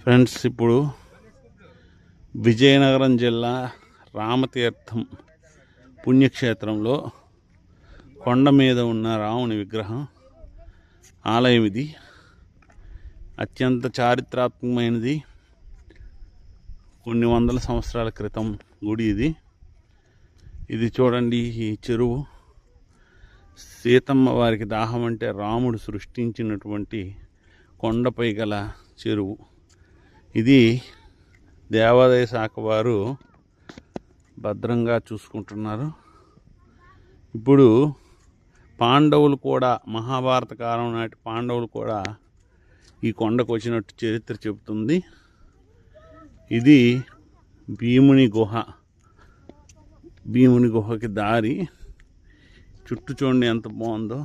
Friends, ఇప్పుడు విజయనగరం జిల్లా రామతీర్థం పుణ్యక్షేత్రంలో కొండ మీద ఉన్న రాముని విగ్రహం ఆలయం. ఇది అత్యంత చారిత్రాత్మకమైనది. కొన్ని వందల సంవత్సరాల క్రితం గుడి ఇది చూడండి. ఈ చెరువు సీతమ్మ వారికి దాహం అంటే రాముడు సృష్టించినటువంటి కొండపై గల చెరువు. ఇది దేవాదాయ శాఖ వారు భద్రంగా చూసుకుంటున్నారు. ఇప్పుడు పాండవులు కూడా, మహాభారత కాలం నాటి పాండవులు కూడా ఈ కొండకు వచ్చినట్టు చరిత్ర చెబుతుంది. ఇది భీముని గుహ. భీముని గుహకి దారి చుట్టూ చూడండి ఎంత బాగుందో.